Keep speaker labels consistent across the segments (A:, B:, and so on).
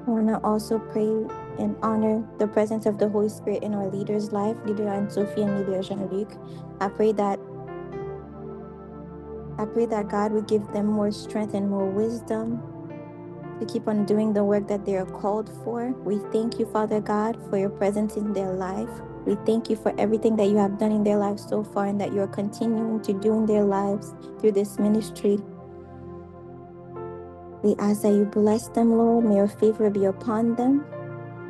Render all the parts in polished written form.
A: I want to also pray and honor the presence of the Holy Spirit in our leaders' life, Leader Anne-Sophie and Leader Jean-Luc. I pray that God would give them more strength and more wisdom to keep on doing the work that they are called for. We thank you, Father God, for your presence in their life. We thank you for everything that you have done in their lives so far and that you are continuing to do in their lives through this ministry. We ask that you bless them, Lord. May your favor be upon them.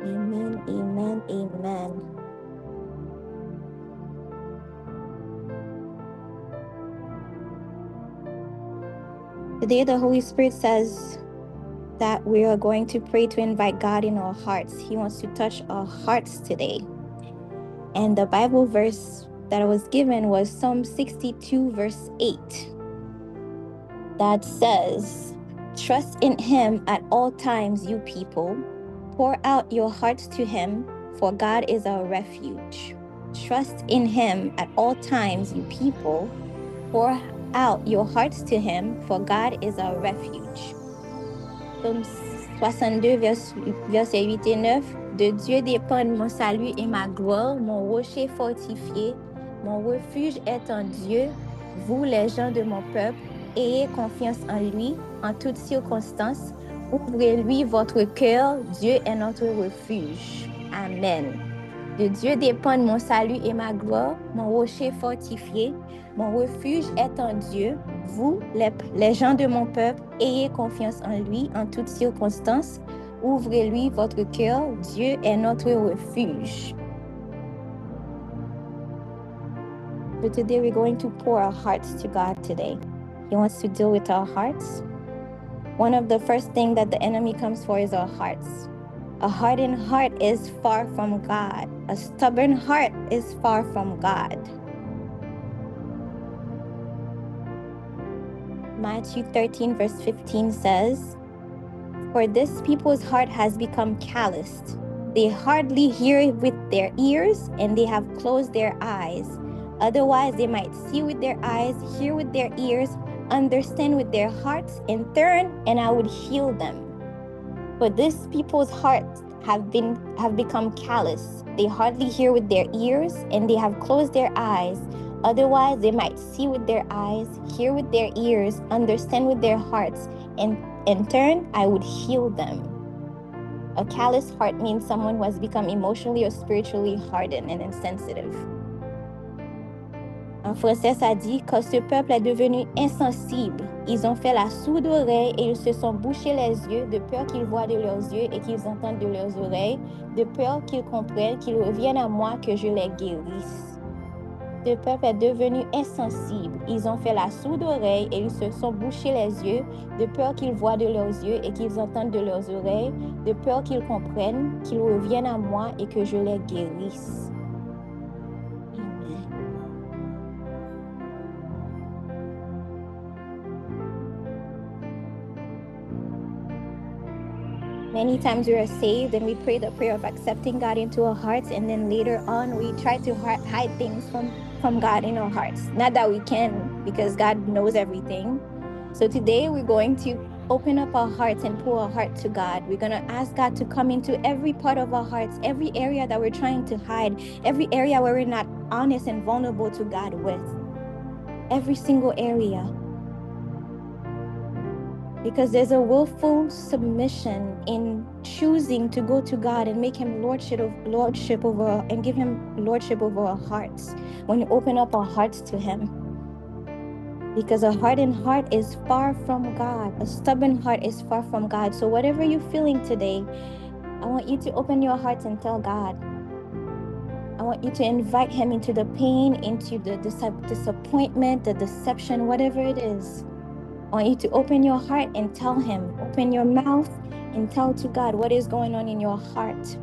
A: Amen, amen, amen. Today, the Holy Spirit says that we are going to pray to invite God in our hearts. He wants to touch our hearts today. And the Bible verse that I was given was Psalm 62, verse 8. That says, "Trust in him at all times, you people. Pour out your hearts to him, for God is our refuge." Trust in him at all times, you people. Pour out your hearts to him, for God is our refuge. Psaume 62, verset 8 et 9. De Dieu dépendent mon salut et ma gloire, mon rocher fortifié. Mon refuge est en Dieu. Vous, les gens de mon peuple, ayez confiance en lui en toutes circonstances. Ouvrez-lui votre cœur. Dieu est notre refuge. Amen. De Dieu dépendent mon salut et ma gloire, mon rocher fortifié. Mon refuge est en Dieu. Vous, les gens de mon peuple, ayez confiance en lui en toutes circonstances. Ouvrez-lui votre cœur. Dieu est notre refuge. So today we're going to pour our hearts to God today. He wants to deal with our hearts. One of the first things that the enemy comes for is our hearts. A hardened heart is far from God. A stubborn heart is far from God. Matthew 13, verse 15 says, "For this people's heart has become calloused. They hardly hear with their ears, and they have closed their eyes. Otherwise, they might see with their eyes, hear with their ears, understand with their hearts, and turn, and I would heal them." But this people's hearts have become callous. They hardly hear with their ears, and they have closed their eyes. Otherwise, they might see with their eyes, hear with their ears, understand with their hearts, and in turn, I would heal them. A callous heart means someone who has become emotionally or spiritually hardened and insensitive. En français, ça dit que ce peuple est devenu insensible. Ils ont fait la sourde oreille et ils se sont bouchés les yeux de peur qu'ils voient de leurs yeux et qu'ils entendent de leurs oreilles, de peur qu'ils comprennent, qu'ils reviennent à moi, que je les guérisse. Ce peuple est devenu insensible. Ils ont fait la sourde oreille et ils se sont bouchés les yeux de peur qu'ils voient de leurs yeux et qu'ils entendent de leurs oreilles, de peur qu'ils comprennent, qu'ils reviennent à moi et que je les guérisse. Many times we are saved and we pray the prayer of accepting God into our hearts, and then later on we try to hide things from God in our hearts. Not that we can, because God knows everything. So today we're going to open up our hearts and pour our heart to God. We're going to ask God to come into every part of our hearts, every area that we're trying to hide, every area where we're not honest and vulnerable to God with. Every single area. Because there's a willful submission in choosing to go to God and make him lordship over, and give him lordship over our hearts when we open up our hearts to him. Because a hardened heart is far from God. A stubborn heart is far from God. So whatever you're feeling today, I want you to open your hearts and tell God. I want you to invite him into the pain, into the disappointment, the deception, whatever it is. I want you to open your heart and tell him. Open your mouth and tell to God what is going on in your heart.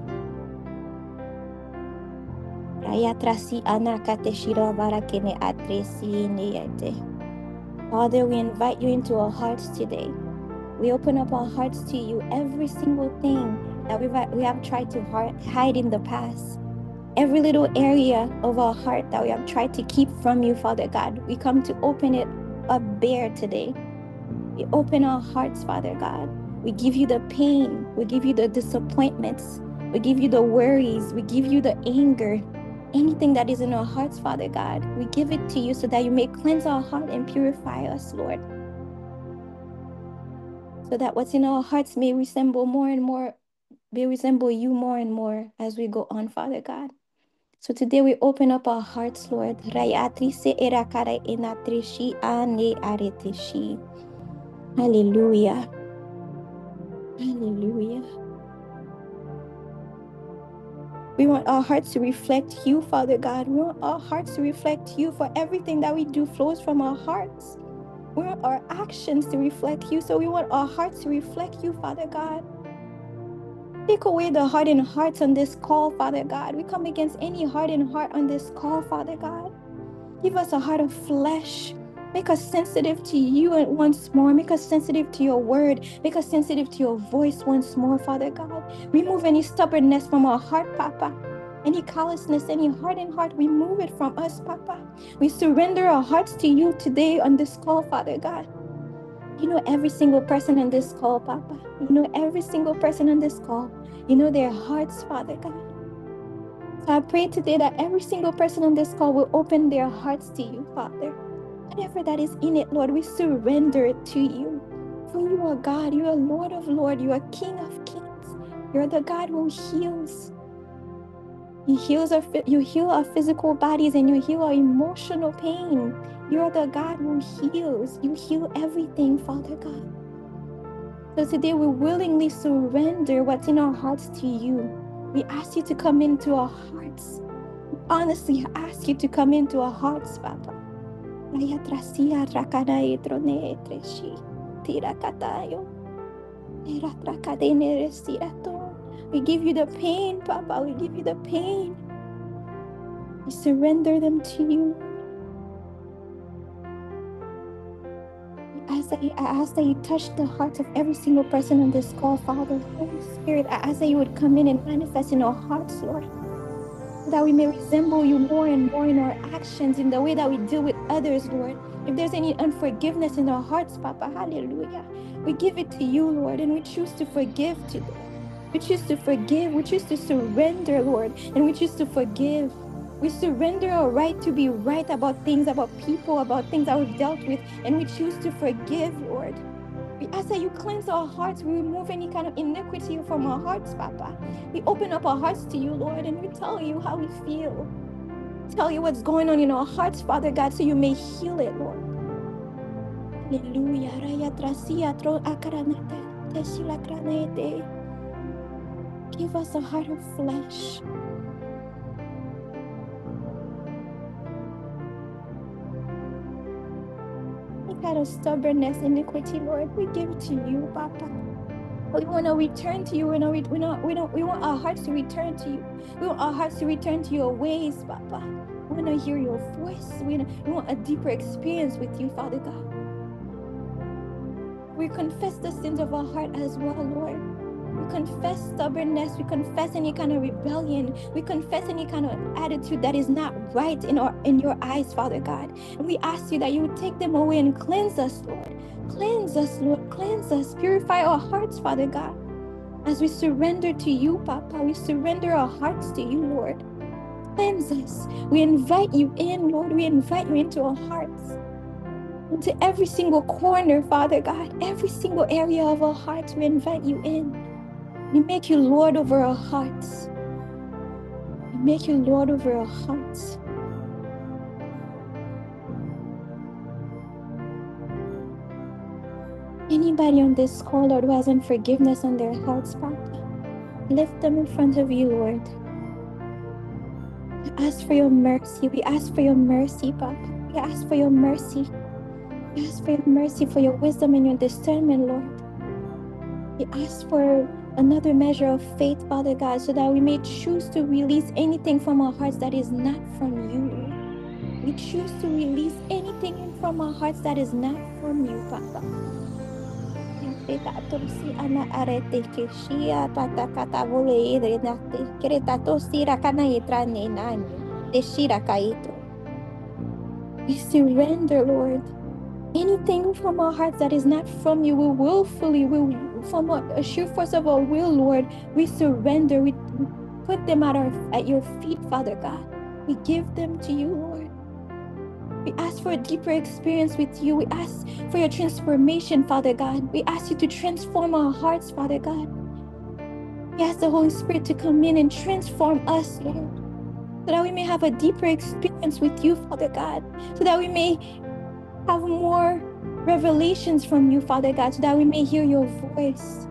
A: Father, we invite you into our hearts today. We open up our hearts to you. Every single thing that we have tried to hide in the past. Every little area of our heart that we have tried to keep from you, Father God. We come to open it up bare today. We open our hearts, Father God. We give you the pain. We give you the disappointments. We give you the worries. We give you the anger. Anything that is in our hearts, Father God, we give it to you so that you may cleanse our heart and purify us, Lord. So that what's in our hearts may resemble more and more, may resemble you more and more as we go on, Father God. So today we open up our hearts, Lord. Hallelujah. Hallelujah. We want our hearts to reflect you, Father God. We want our hearts to reflect you, for everything that we do flows from our hearts. We want our actions to reflect you, so we want our hearts to reflect you, Father God. Take away the hardened hearts on this call, Father God. We come against any hardened heart on this call, Father God. Give us a heart of flesh. Make us sensitive to you once more. Make us sensitive to your word. Make us sensitive to your voice once more, Father God. Remove any stubbornness from our heart, Papa. Any callousness, any hardened heart, remove it from us, Papa. We surrender our hearts to you today on this call, Father God. You know every single person on this call, Papa. You know every single person on this call. You know their hearts, Father God. So I pray today that every single person on this call will open their hearts to you, Father. Whatever that is in it, Lord, we surrender it to you. For you are God, you are Lord of Lords, you are King of Kings. You're the God who heals. You heal our physical bodies and you heal our emotional pain. You're the God who heals. You heal everything, Father God. So today we willingly surrender what's in our hearts to you. We ask you to come into our hearts. Honestly, I ask you to come into our hearts, Papa. We give you the pain, Papa. We give you the pain. We surrender them to you. I ask that you touch the hearts of every single person on this call, Father. Holy Spirit, I ask that you would come in and manifest in our hearts, Lord, so that we may resemble you more and more in our actions, in the way that we deal with others, Lord. If there's any unforgiveness in our hearts, Papa, hallelujah, we give it to you, Lord, and we choose to forgive today. We choose to forgive. We choose to surrender, Lord, and we choose to forgive. We surrender our right to be right about things, about people, about things that we've dealt with, and we choose to forgive, Lord. We ask that you cleanse our hearts. We remove any kind of iniquity from our hearts, Papa. We open up our hearts to you, Lord, and we tell you how we feel. Tell you what's going on in our hearts, Father God, so you may heal it, Lord. Hallelujah. Give us a heart of flesh. Any kind of stubbornness, iniquity, Lord, we give it to you, Papa. We want to return to you. We want our hearts to return to you. We want our hearts to return to your ways, Papa. We want to hear your voice. We want a deeper experience with you, Father God. We confess the sins of our heart as well, Lord. We confess stubbornness. We confess any kind of rebellion. We confess any kind of attitude that is not right in your eyes, Father God. And we ask you that you would take them away and cleanse us, Lord. Cleanse us, Lord. Cleanse us. Purify our hearts, Father God. As we surrender to you, Papa, we surrender our hearts to you, Lord. Cleanse us. We invite you in, Lord. We invite you into our hearts. Into every single corner, Father God. Every single area of our hearts, we invite you in. We make you Lord over our hearts. We make you Lord over our hearts. Anybody on this call, Lord, who has unforgiveness on their hearts, Papa, lift them in front of you, Lord. We ask for your mercy. We ask for your mercy, Papa. We ask for your mercy. We ask for your mercy, for your wisdom and your discernment, Lord. We ask for another measure of faith, Father God, so that we may choose to release anything from our hearts that is not from you, Lord. We choose to release anything from our hearts that is not from you, Papa. We surrender, Lord. Anything from our hearts that is not from you, we willfully, from a sheer force of our will, Lord, we surrender. We put them at your feet, Father God. We give them to you, Lord. We ask for a deeper experience with you. We ask for your transformation, Father God. We ask you to transform our hearts, Father God. We ask the Holy Spirit to come in and transform us, Lord, so that we may have a deeper experience with you, Father God, so that we may have more revelations from you, Father God, so that we may hear your voice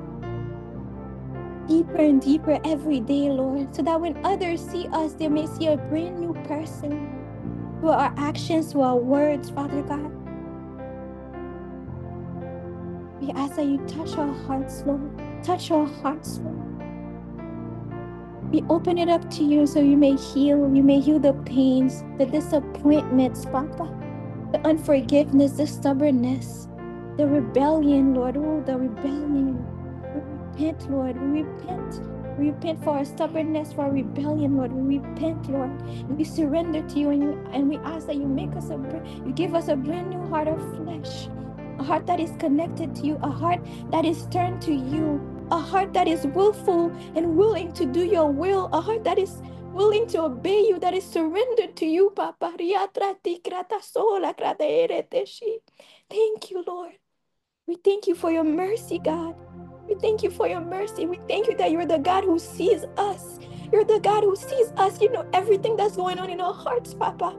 A: deeper and deeper every day, Lord, so that when others see us, they may see a brand new person through our actions, through our words, Father God. We ask that you touch our hearts, Lord. Touch our hearts, Lord. We open it up to you so you may heal. You may heal the pains, the disappointments, Papa, the unforgiveness, the stubbornness, the rebellion, Lord. Oh, the rebellion. We repent, Lord. We repent. We repent for our stubbornness, for our rebellion, Lord. We repent, Lord. And we surrender to you, and we ask that you make us you give us a brand new heart of flesh, a heart that is connected to you, a heart that is turned to you, a heart that is willful and willing to do your will, a heart that is willing to obey you, that is surrendered to you, Papa. Thank you, Lord. We thank you for your mercy, God. We thank you for your mercy. We thank you that you're the God who sees us. You're the God who sees us. You know everything that's going on in our hearts, Papa.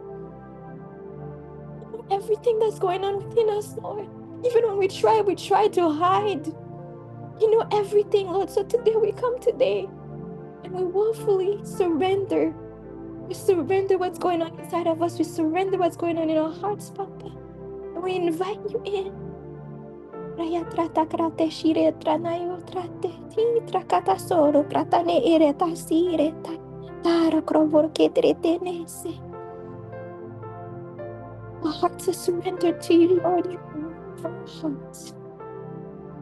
A: You know everything that's going on within us, Lord. Even when we try to hide. You know everything, Lord. So today we come today and we willfully surrender. We surrender what's going on inside of us. We surrender what's going on in our hearts, Papa. And we invite you in. Raya trata krate shire tranayo trate ti trakata soro kratane ireta sireta tara krovor ketrete nese. Our hearts are surrendered to you, Lord. You are our hearts.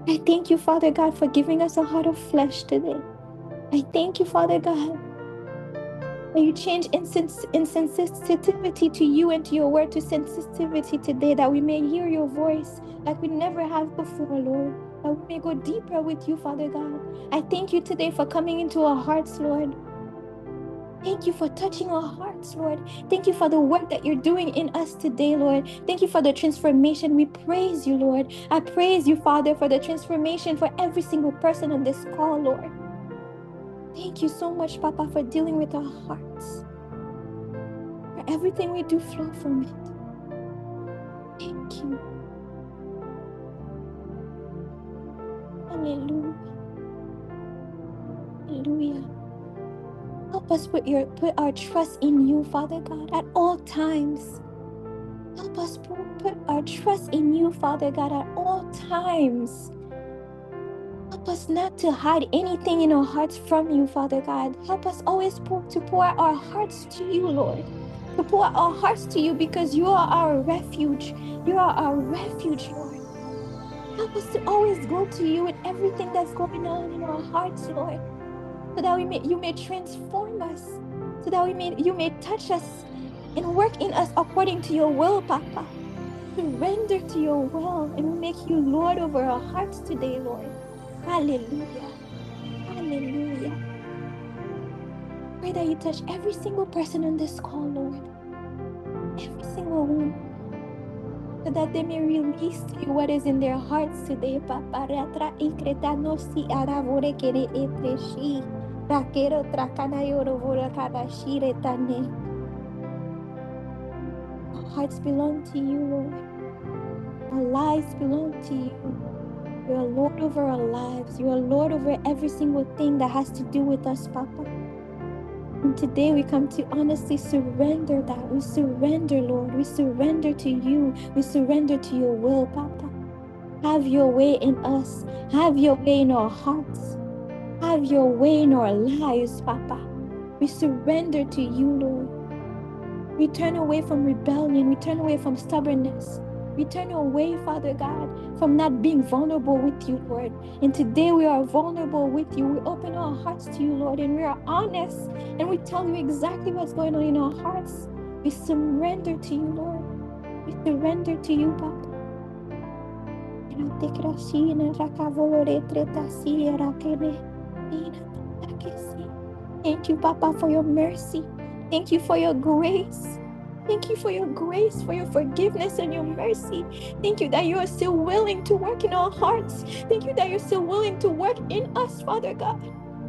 A: I thank you, Father God, for giving us a heart of flesh today. I thank you, Father God, that you change insensitivity to you and to your word to sensitivity today, that we may hear your voice like we never have before, Lord, that we may go deeper with you, Father God. I thank you today for coming into our hearts, Lord. Thank you for touching our hearts, Lord. Thank you for the work that you're doing in us today, Lord. Thank you for the transformation. We praise you, Lord. I praise you, Father, for the transformation for every single person on this call, Lord. Thank you so much, Papa, for dealing with our hearts. For everything we do flow from it. Thank you. Hallelujah. Hallelujah. Help us put our trust in you, Father God, at all times. Help us put our trust in you, Father God, at all times. Help us not to hide anything in our hearts from you, Father God. Help us always to pour our hearts to you, Lord. To pour our hearts to you because you are our refuge. You are our refuge, Lord. Help us to always go to you with everything that's going on in our hearts, Lord. So that you may transform us. So that you may touch us and work in us according to your will, Papa. Surrender to your will and we make you Lord over our hearts today, Lord. Hallelujah. Hallelujah. Pray that you touch every single person on this call, Lord. Every single one. So that they may release to you what is in their hearts today, Papa. Our hearts belong to you, Lord. Our lives belong to you. You are Lord over our lives. You are Lord over every single thing that has to do with us, Papa. And today we come to honestly surrender that. We surrender, Lord. We surrender to you. We surrender to your will, Papa. Have your way in us. Have your way in our hearts. Have your way in our lives, Papa. We surrender to you, Lord. We turn away from rebellion. We turn away from stubbornness. We turn away, Father God, from not being vulnerable with you, Lord. And today we are vulnerable with you. We open our hearts to you, Lord, and we are honest. And we tell you exactly what's going on in our hearts. We surrender to you, Lord. We surrender to you, Papa. Thank you, Papa, for your mercy. Thank you for your grace. Thank you for your grace, for your forgiveness and your mercy. Thank you that you are still willing to work in our hearts. Thank you that you're still willing to work in us, Father God.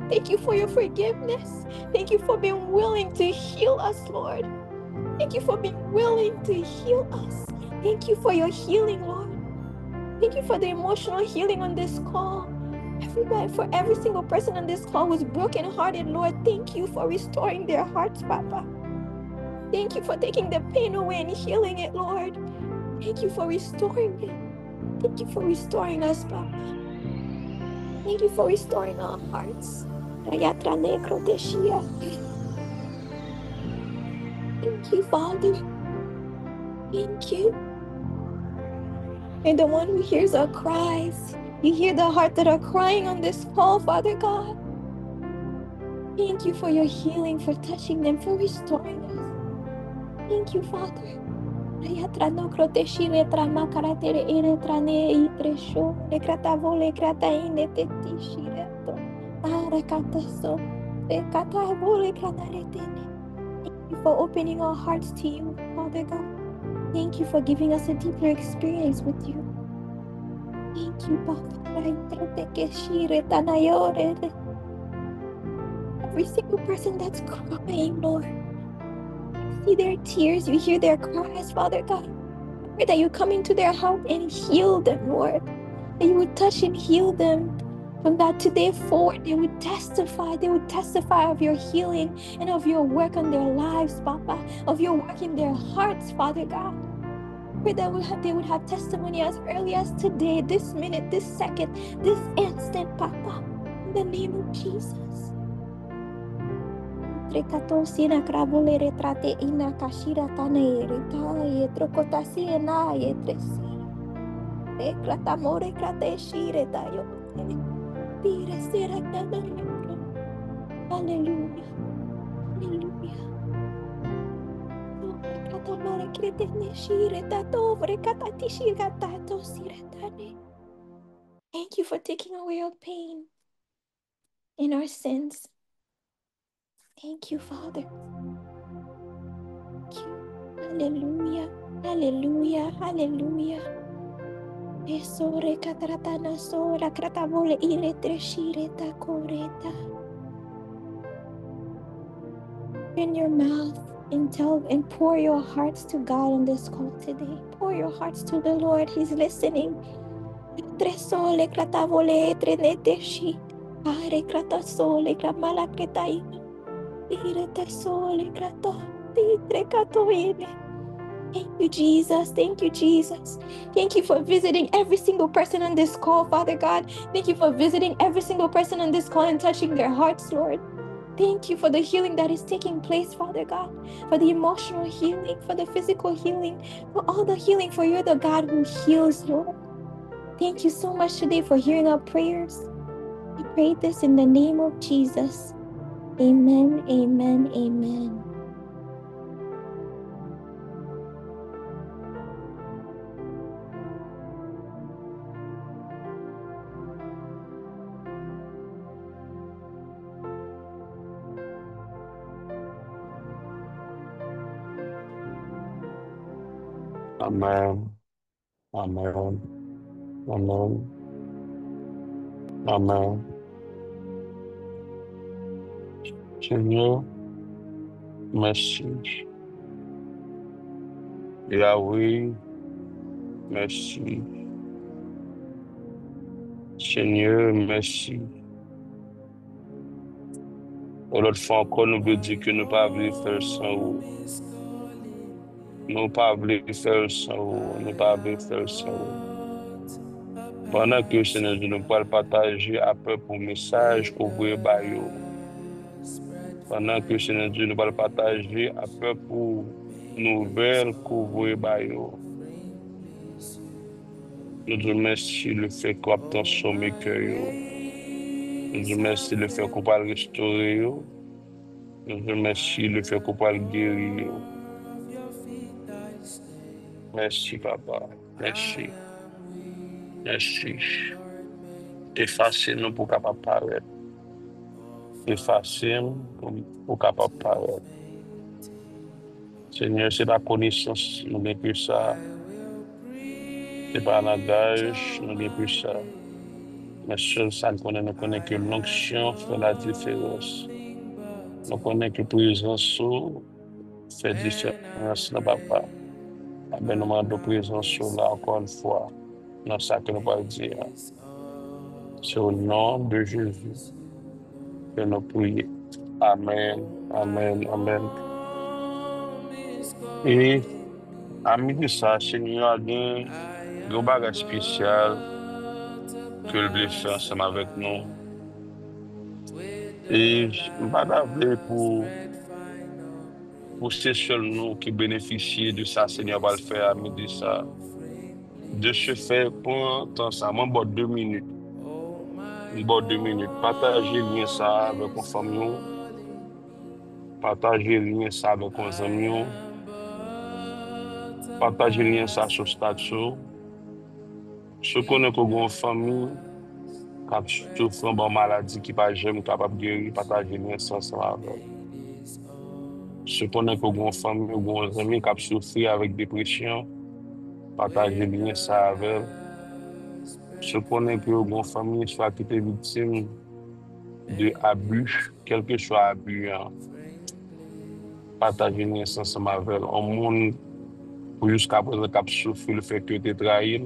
A: Thank you for your forgiveness. Thank you for being willing to heal us, Lord. Thank you for being willing to heal us. Thank you for your healing, Lord. Thank you for the emotional healing on this call. Everybody, for every single person on this call who's brokenhearted, Lord, thank you for restoring their hearts, Papa. Thank you for taking the pain away and healing it, Lord. Thank you for restoring it. Thank you for restoring us, Papa. Thank you for restoring our hearts. Thank you, Father. Thank you. And the one who hears our cries, you hear the heart that are crying on this call, Father God. Thank you for your healing, for touching them, for restoring us. Thank you, Father. Thank you for opening our hearts to you, Father God. Thank you for giving us a deeper experience with you. Thank you, Papa. Every single person that's crying, Lord, you see their tears, you hear their cries, Father God. I pray that you come into their heart and heal them, Lord. That you would touch and heal them. From that today forward, they would testify of your healing and of your work on their lives, Papa, of your work in their hearts, Father God. Pray that they would have testimony as early as today, this minute, this second, this instant, Papa. In the name of Jesus. Rekatosina kravule retrate ina kashira tane retaye trokotasi ena yetresi. Rekratamore krate shire tayo. Pire sera tanayo. Hallelujah. Hallelujah. Rekratamore krete ne shire tato rekatati shira tato sire tane. Thank you for taking away our pain and our sins. Thank you, Father. Thank you. Hallelujah. Hallelujah. Hallelujah. Esore katratana sora kratavole ile treshireta koreta. In your mouth and tell and pour your hearts to God on this call today. Pour your hearts to the Lord. He's listening. Tresole kratavole treneteshi. Are kratasole kramala kretaina. Ire tesole krato. Titre katoine. Thank you, Jesus. Thank you, Jesus. Thank you for visiting every single person on this call, Father God. Thank you for visiting every single person on this call and touching their hearts, Lord. Thank you for the healing that is taking place, Father God, for the emotional healing, for the physical healing, for all the healing, for you're the God who heals, Lord. Thank you so much today for hearing our prayers. We pray this in the name of Jesus. Amen, amen, amen.
B: Amen. Amen. Amen. Amen. Seigneur, merci. Yahweh, merci. Seigneur, merci. L'autre fois encore, nous voulons dire que nous ne pouvons pas faire sans vous. Nous ne pouvons pas faire sans vous. Nous ne pouvons pas faire sans vous. Pendant que Seigneur, nous pouvons partager après pour message qu'on voit bayo. Pendant que Seigneur, nous pouvons partager après pour nouvelles qu'on voit bayo. Nous te remercions le fait qu'on a transformé le cœur. Nous te remercions le fait qu'on peut restaurer. Nous te remercions le fait qu'on peut guérir. Merci, Papa. Merci. Merci. Efface-nous pour capable paraître. Efface-nous pour capable paraître. Seigneur, c'est la connaissance, nous n'avons plus ça. C'est pas un langage, nous n'avons plus ça. Mais seul ça, nous connaît que l'onction fait la différence. Nous connaissons que présence fait différence dans papa. Mais nous demandons présence là encore une fois. Dans ça que nous va dire. C'est au nom de Jésus que nous prions. Amen, amen, amen. Et à midi ça, Seigneur a bien un bagage spécial que le veut faire ensemble avec nous. Et je ne vais pas d'appeler pour ces seuls nous qui bénéficient de ça, Seigneur va le faire à midi ça. De ce fait, pour temps ça, moi, bon 2 minutes. Bon 2 minutes. Partagez lien ça avec une famille, partagez lien ça avec un ami, partagez lien ça sur statut. Ceux qui connaissent une famille, qui souffrent de maladie qui pas jamais capable de guérir, partagez lien ça avec. Ceux qui connaissent une famille ou un ami qui souffrent avec dépression, partagez lien ça avec. Ceux qui connaissent une famille soit qui est victime de abus, quel que soit abus, hein, partagez lien ça avec. Un monde pour jusqu'à présent qui souffre le fait que tu trahi,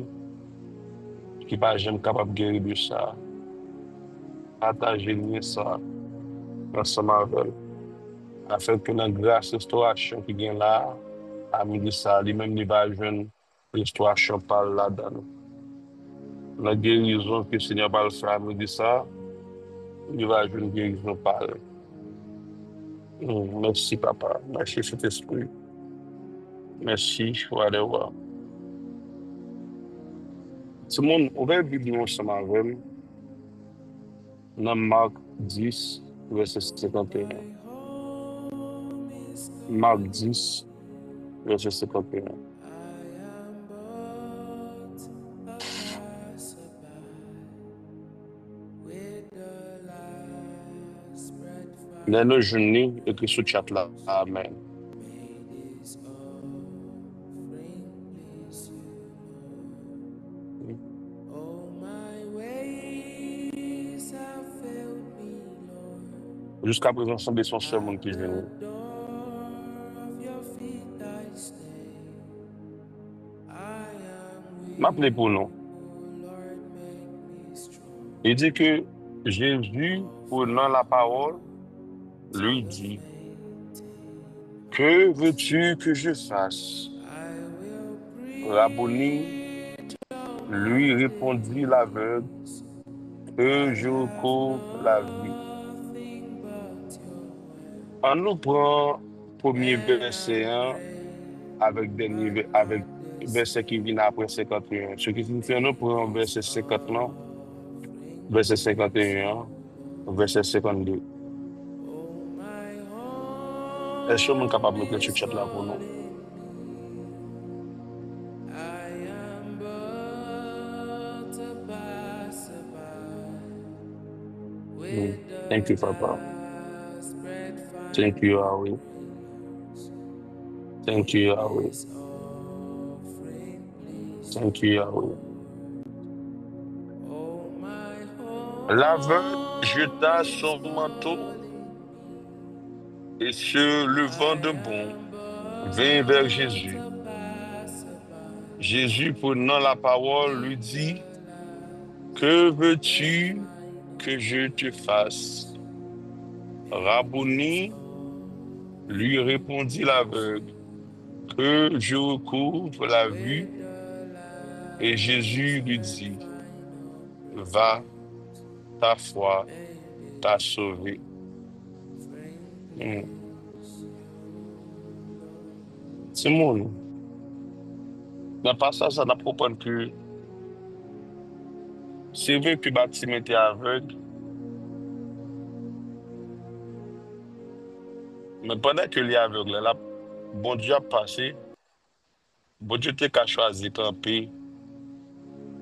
B: qui pas jamais capable de guérir de ça. Partagez lien ça ensemble avec. Afin que dans grâce restauration qui vient là, à midi ça, lui-même il va jouer restauration par là-dedans. La guérison que le Seigneur va le faire à midi ça, il va jouer une guérison par là. Merci papa, merci Saint-Esprit. Merci, whatever. Tout le monde, on va vivre ensemble avec dans Marc 10, verset 51. Marc 10, verset 51. Dans nos journées, écrit sur le chat là. Amen. Jusqu'à présent, semble son seul monde qui vient. M'appelez pour nous. Il dit que Jésus, prenant la parole, lui dit, que veux-tu que je fasse? Rabboni lui répondit l'aveugle, que je recouvre la vue. On nous prend premier verset 1 avec verset qui vient après 51. Ce qui signifie nous prenons verset 50, verset 51, verset 52. Est-ce que nous sommes capables de mettre ce chat là pour nous? Thank you, Papa. Thank you, Yahweh. Thank you, Yahweh. Thank you, Yahweh. L'aveugle jeta son manteau et se levant de bon, vint vers Jésus. Jésus, prenant la parole, lui dit, que veux-tu que je te fasse? Rabboni lui répondit l'aveugle, que je recouvre la vue. Et Jésus lui dit, va, ta foi t'a sauvé. Simon, dans le passage, ça n'a pas que c'est vrai que le bâtiment était aveugle, mais pendant que l'aveugle là, bon Dieu a passé, bon Dieu t'a choisi camper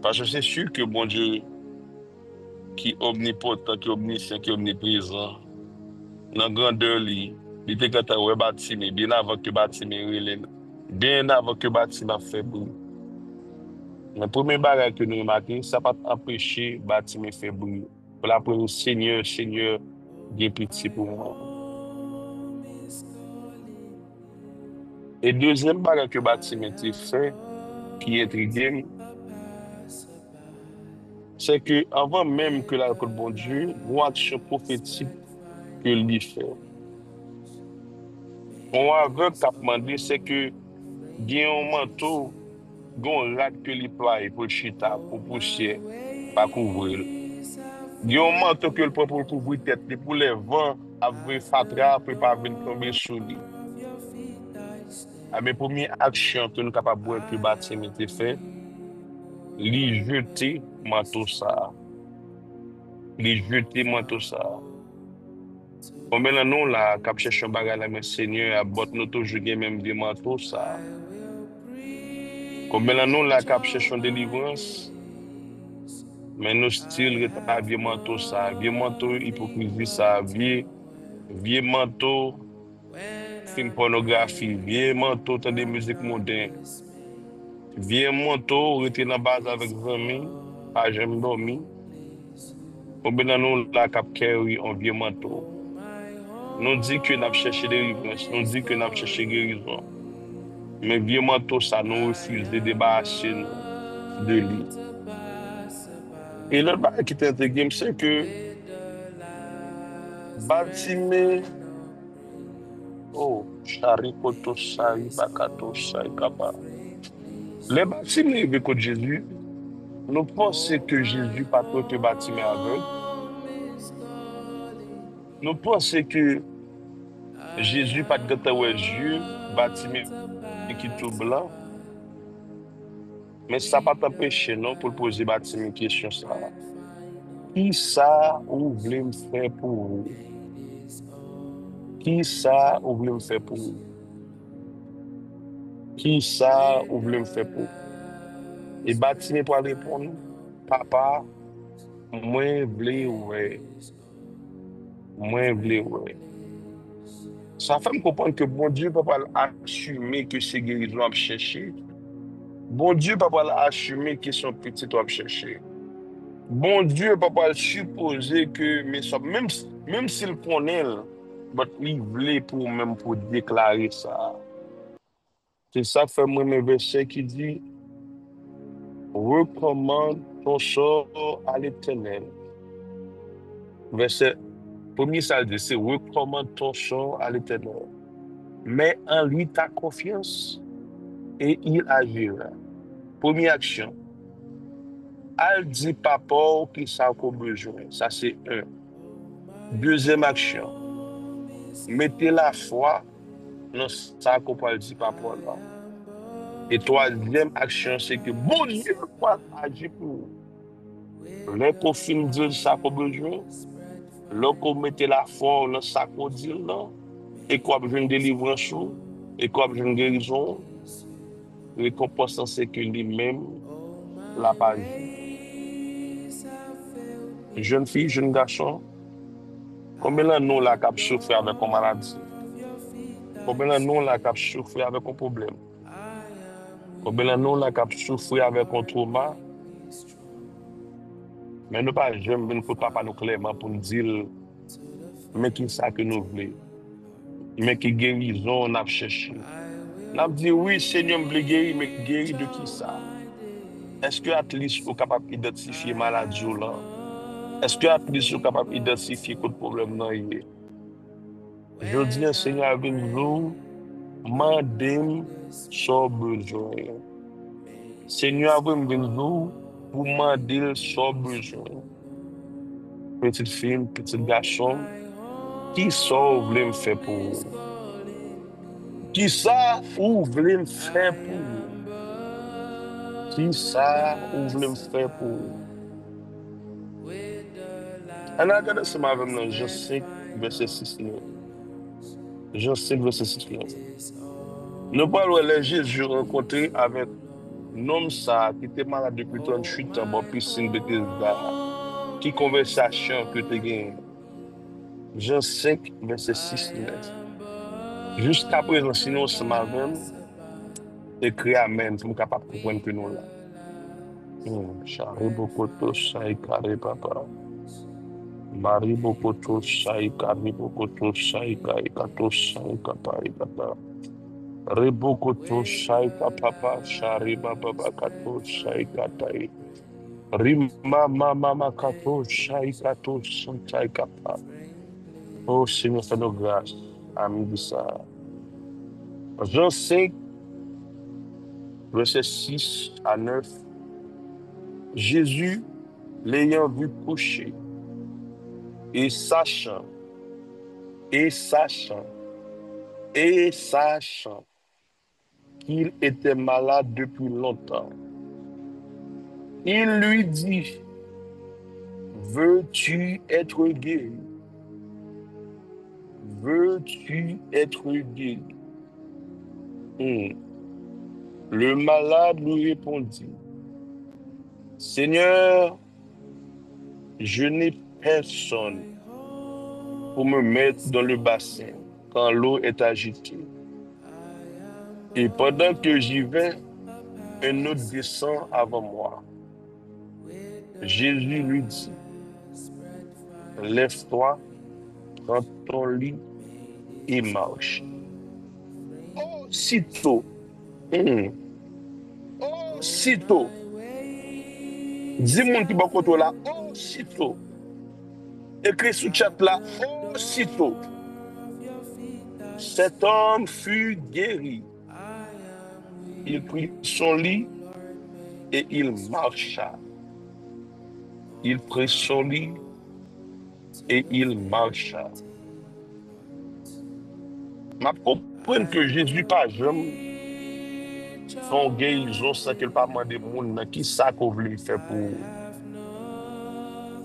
B: Parce que c'est sûr que bon Dieu, qui est omnipotent, qui est omniscient, qui est omniprésent, dans grandeur, il était quand on bâtiment, bien avant que bâtiment relève, bien avant que bâtiment fait bruit. Le premier bagage que nous remarquons, ça n'a pas empêché bâtiment fait bruit. Pour la première, Seigneur, Seigneur, bien petit pour moi. Et deuxième bagage que bâtiment a fait, qui est intrigué, c'est que avant même que la rencontre bon Dieu, une action prophétique que lui fait. On aveugle qui a demandé, c'est que il y a un manteau, un lac que lui ploie pour le chita, pour pousser, pas couvrir. Il y a un manteau que le prend pour couvrir tête, pour les vents, avec fatra, pour pas venir tomber sur lui. Mais première action que nous sommes capables de voir que le bâtiment était fait, lui jeter manteau ça. Lui jeter manteau ça. Combien de nous là, qui cherchons bagarre la mais Seigneur, à bot nous toujours gen même des manteaux ça. Combien de nous là, qui cherchons délivrance, mais nous style à vieux manteau ça, vieux manteau hypocrisie ça, vieux manteau film pornographie, vieux manteau t'as des musiques modernes, vieux manteau rester dans base avec amis, pas j'aime dormir. Combien de nous là, qui carry un vieux manteau. Nous dit que nous avons cherché délivrance, nous dit que nous avons cherché guérison. Mais vieux manteau, ça nous refuse de débarrasser nous de lui. Et l'autre bagage qui est intégré, c'est que bâtiment, oh, charikoto, sari, bakato, sari, kaba. Les bâtiments avec Jésus, nous pensons que Jésus pas trop que bâtiment aveugle. Nous pensons que Jésus pas de gâteau aux yeux, bâtiment qui tout blanc. Mais ça pas t'empêcher non pour poser bâtiment question ça. Qui ça ou voulez me faire pour vous? Qui ça ou voulez me faire pour vous? Qui ça ou voulez me faire pour vous? Et bâtiment pour répondre, papa, moi voulais ouais, moi voulais ouais. Ça fait me comprendre que bon Dieu peut pas assumer que c'est guérison à chercher. Bon Dieu peut pas assumer que son petit doit chercher. Bon Dieu peut pas supposer que mais ça, même s'il connaît, mais il voulait pour même pour déclarer ça. C'est ça fait moi mes versets qui dit recommande ton sort à l'Éternel. Verset premier ça dit c'est recommande ton sort à l'Éternel. Mets en lui ta confiance et il agira. Première action. Al dit papa qui ça qu'on besoin. Ça c'est un. Deuxième action. Mettez la foi dans ça qu'on parle dit papa là. Et troisième action, c'est que bon Dieu va agir pour vous. Là qu'on finit de dire ça qu'on besoin, là qu'on mette la foi dans ça qu'on dit là, et qu'on a besoin de délivrance, et qu'on a besoin de guérison, récompense c'est que lui-même l'a pas agi. Jeune fille, jeune garçon, combien de nous là qui souffert avec une maladie? Combien de nous là qui souffert avec un problème? Combien de nous là qui souffert avec un trauma? Mais nous pas jamais venir pour papa nous clairement pour nous dire mais qui ça que nous voulons. Mais qui guérison on a cherché. On a dit oui, Seigneur me guérir, mais guérir de qui ça? Est-ce que Atlis est capable d'identifier maladie là? Est-ce que Atlis est capable d'identifier quel problème là il est? Je dis Seigneur avec nous, mandem son besoin. Seigneur avec nous, pour demander son besoin. Petite fille, petit garçon, qui ça vous voulez me faire pour vous? Qui ça vous voulez me faire pour vous? Qui ça vous voulez me faire pour vous? On a regardé ce matin dans Jean 5, verset 6. Jean 5, verset 6. Nous parlons de Jésus rencontré avec nom ça, qui était malade depuis 38 ans, bon, piscine Bethesda, qui conversation que tu gagné. Jean 5, verset 6, 9. Jusqu'à présent, sinon, ce matin, écrit Amen, pour capable de comprendre que nous là. Shari Bokoto Shai Kare Papa. Mari Bokoto Shai Kari Bokoto Shai Kai Kato Shai Kapai Kata. Rebokoto Shai Kapapa Shari Baba Kato Shai Katai. Rima Mama Kato Shai Kato Shai Kapa. Oh Seigneur, fais-nous grâce. Amis de ça. Jean 5, verset 6 à 9. Jésus, l'ayant vu coucher, et sachant, et sachant, et sachant qu'il était malade depuis longtemps, il lui dit, veux-tu être guéri? Veux-tu être guéri? Le malade lui répondit, Seigneur, je n'ai personne pour me mettre dans le bassin quand l'eau est agitée. Et pendant que j'y vais, un autre descend avant moi. Jésus lui dit, lève-toi, prends ton lit et marche. Aussitôt, aussitôt, dis-moi qui va contre là, aussitôt, écris sous chat là, aussitôt, cet homme fut guéri. Il prit son lit et il marcha. Il prit son lit et il marcha. Je comprends que Jésus pas jamais son guérison sans qu'il pas demander monde qui ça qu'on veut faire pour.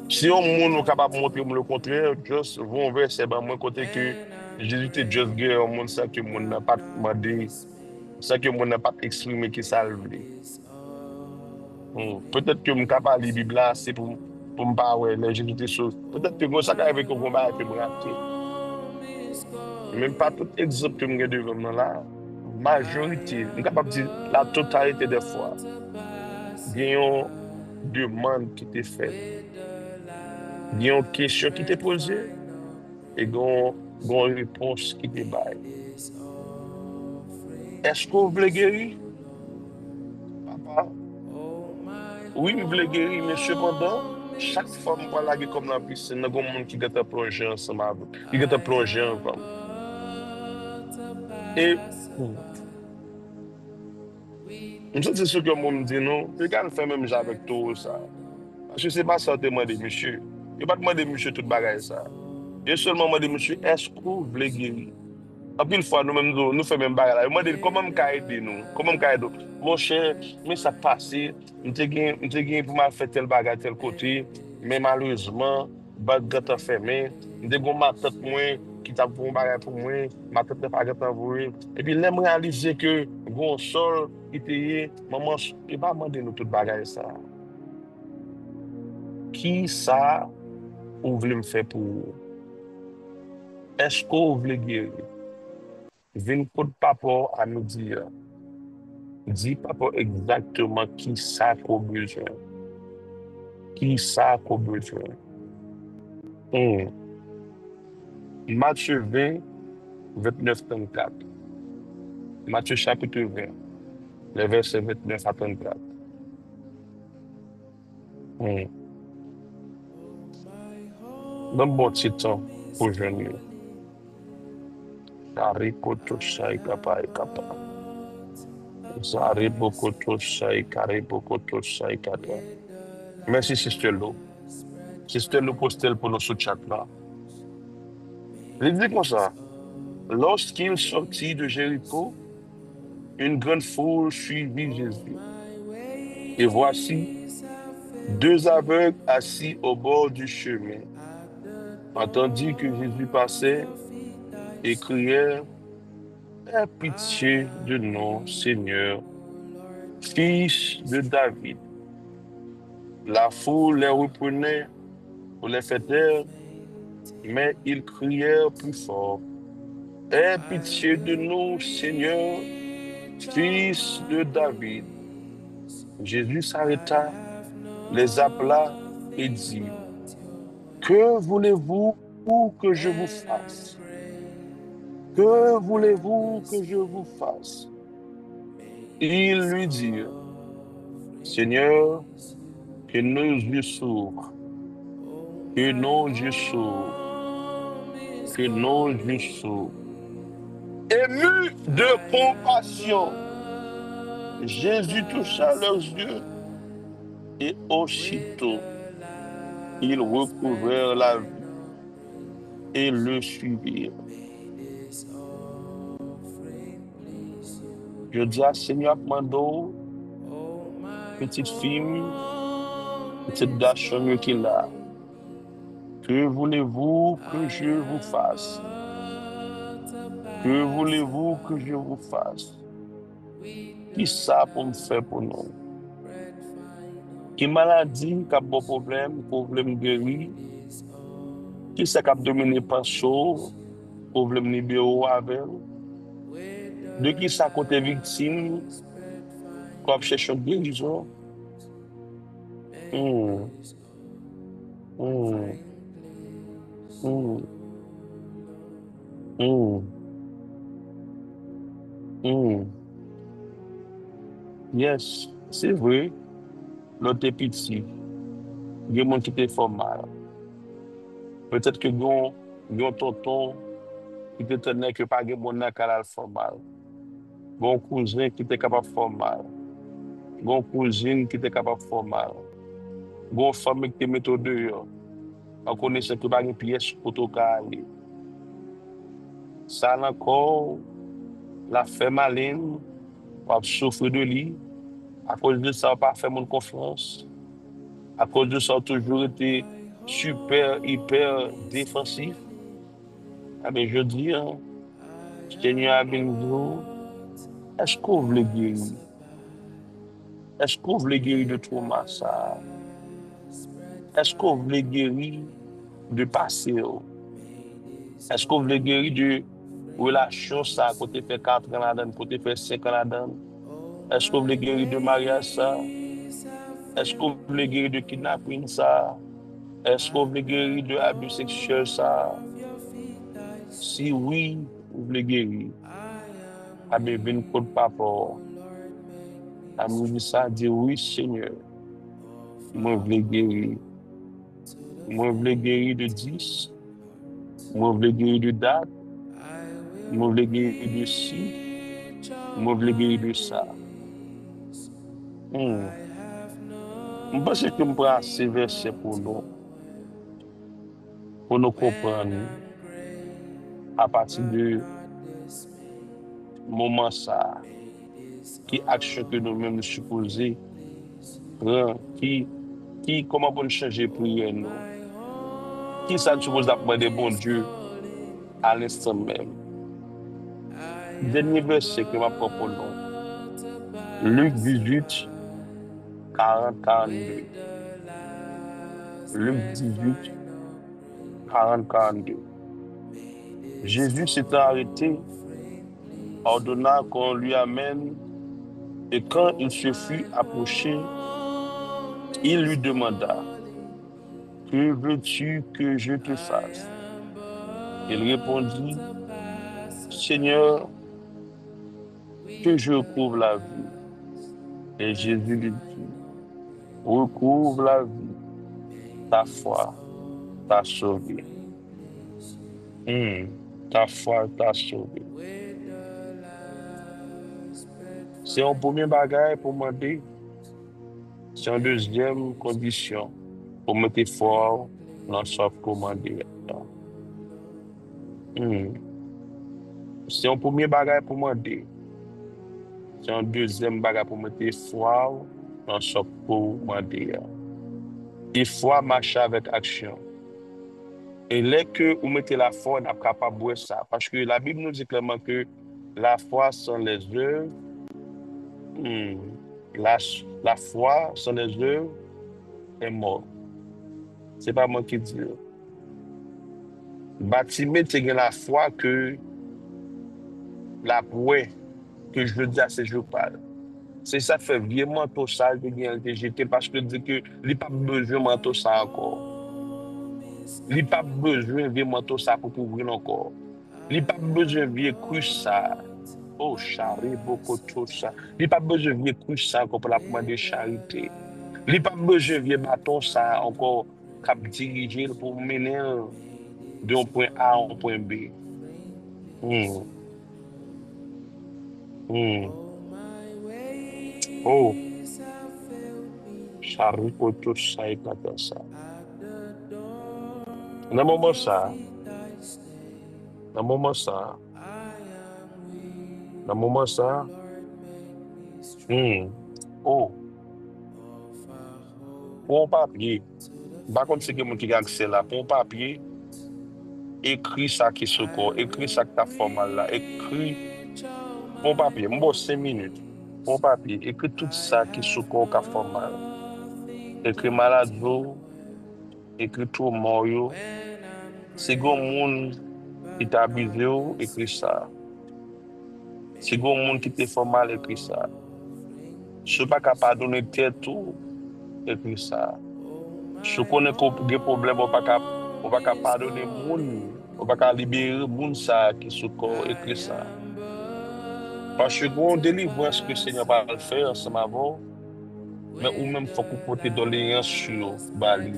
B: Si on monde capable de montrer le contraire, juste vont vers c'est ben moi côté que Jésus était juste guéri au monde ça que monde n'a pas demandé, ça que monde n'a pas exprimé qui ça le voulait. Peut-être que je suis capable de lire la Bible là, c'est pour me parler les Jésus des choses. Peut-être que ça avec qu'on va me rater. Même pas tout exemple que je devant moi là, majorité, je suis capable de dire la totalité des fois, il y a une demande qui t'est faite, il y a une question qui t'est posée et il y a une réponse qui t'est baillée. Est-ce que vous voulez guérir, papa? Oui, je voulais guérir, mais cependant, chaque fois que je parle comme la piscine, il y a des gens qui ont plongé ensemble avec, qui ont plongé ensemble. Et c'est ce que le monde dit, non? Regarde, fait même avec tout ça. Parce que c'est pas ça que demandé, monsieur. Il pas demandé, monsieur, tout bagage ça. Il seulement demandé, monsieur, est-ce que vous voulez guérir? En plus, une fois, nous-mêmes, nous faisons même bagage. Il m'a dit, comment je aider nous? Comment je aider? Mon cher, mais ça passe. Je gagné pour m'a faire tel bagage, tel côté. Mais malheureusement, bagage est fermé. Je suis ma tête, moi, qui t'a pour un bagage pour moi. Ma tête n'est pas envoyée. Et puis, là, je réalise que, bon, sol, qui était, maman, il va demander nous tout bagage ça. Qui ça, vous voulez me faire pour vous? Est-ce que vous voulez guérir? Venez pour papa à nous dire. Dis papa exactement qui ça qu'on a besoin. Qui ça qu'on a besoin. Matthieu 20, 29, 34. Matthieu chapitre 20, les versets 29 à 34. Dans bon petit temps pour jeûner. Karikoto shai kapa kapa. Zaribokoto shai karibokoto shai kapa. Merci, Sister Lou. Sister Lou postel pour nos sous-chat là. Il dit comme ça. Lorsqu'il sortit de Jéricho, une grande foule suivit Jésus. Et voici deux aveugles assis au bord du chemin. Entendit que Jésus passait et criait, aie pitié de nous, Seigneur, fils de David. La foule les reprenait pour les faire taire, mais ils crièrent plus fort. Aie pitié de nous, Seigneur, fils de David. Jésus s'arrêta, les appela et dit, que voulez-vous que je vous fasse? Que voulez-vous que je vous fasse? Ils lui dirent, Seigneur, que nos yeux s'ouvrent, que nos yeux s'ouvrent, que nos yeux s'ouvrent. Ému de compassion, Jésus toucha leurs yeux et aussitôt ils recouvrèrent la vue et le suivirent. Je dis à Seigneur Mando, petite fille, petite garçon qui est là, que voulez-vous que je vous fasse? Que voulez-vous que je vous fasse? Qui ça pour me faire pour nous? Qui maladie, qui a bon problème guéri? Qui ça qui a dominé par chaud, problème libéraux avec? De qui ça côté victime, qu'on cherche une guérison? Hum, hum, hum, hum, hum. Yes, c'est vrai, l'autre est petit. Il y a des gens qui te font mal. Peut-être que gon tonton qui te tenait que pas de bon qui a fait mal. Gon cousin qui était capable de faire mal. Gon cousine qui était capable de faire mal. Gon famille qui te met au dehors. On connaît que pas de pièce pour te aller. Ça encore, la fait maline, on souffre de lui. À cause de ça, on pas fait mon confiance. À cause de ça, on a toujours été super, hyper défensif. Ah ben, je dis, hein, Seigneur avec nous, est-ce qu'on veut guérir? Est-ce qu'on veut guérir de trauma ça? Est-ce qu'on veut guérir de passé? Est-ce qu'on veut guérir de relation ça, côté fait 4 ans là-dedans, côté fait 5 ans là-dedans? Est-ce qu'on veut guérir de mariage ça? Est-ce qu'on veut guérir de kidnapping ça? Est-ce qu'on veut guérir de abus sexuel ça? Si oui, vous voulez guérir, ah ben, venez contre papa. Ah, nous dit ça, dit oui, Seigneur. Moi, je veux guérir. Moi, je veux guérir de 10. Moi, je veux guérir de date. Moi, je veux guérir de ci. Moi, je veux guérir de ça. Je pense que je prends ces versets pour nous comprendre à partir de moment ça, qui action que nous-mêmes nous supposons prendre, comment pour nous changer prière nous, qui ça nous suppose d'apprendre bon Dieu à l'instant même. Dernier verset que je prends pour nous, Luc 18, 40, 42. Luc 18, 40, 42. Jésus s'était arrêté, ordonna qu'on lui amène, et quand il se fut approché, il lui demanda, que veux-tu que je te fasse? Il répondit, Seigneur, que je recouvre la vue. Et Jésus lui dit, recouvre la vue, ta foi t'a sauvé. Ta foi t'a sauvé. C'est un premier bagage pour demander. C'est une deuxième condition pour mettre fort dans ce commandé. C'est un premier bagage pour demander. C'est un deuxième bagage pour mettre fort dans ce commandé. Il faut marcher avec action. Et là que vous mettez la foi, on n'est pas capable de ça. Parce que la Bible nous dit clairement que la foi sans les œuvres, La foi sans les œuvres est mort. C'est pas moi qui dis. Bâtiment, c'est la foi que la ouais que je dis à ces jours parle. C'est ça fait vieux manteau ça que j'ai jeté parce que dit que il pas besoin de manteau ça encore. Il pas besoin de vieux manteau ça pour couvrir encore. Il pas besoin de vieux cru ça. Oh, charité, beaucoup de ça. Il pas besoin de vieux cru ça encore pour la commande de charité. Il pas besoin de vieux bâton ça encore cap diriger pour mener d'un point A à un point B. Hmm, hmm. Oh, charité, tout ça et tout ça. Dans le moment ça, dans le moment ça, dans le moment ça, hmm. Oh, pour un papier, par contre, c'est que mon qui a accès là, pour un papier, écris ça qui est sur le corps, écris ça que ta formal là, écris pour un papier, bon 5 minutes, pour un papier, écris tout ça qui est sur le corps qui est formal, écris maladie, écris tout mort, si gon monde qui t'a abusé, écris ça. Si gon monde qui t'est formal, écris ça. Si pas capable de donner tête tout, écris ça. Si on a des problèmes, on va pas pardonner moun, on va pas libérer moun ça qui sous corps écrit ça. Parce que on délivrance que le Seigneur va le faire ensemble avant, mais ou même faut qu'on porte doléance sur Bali.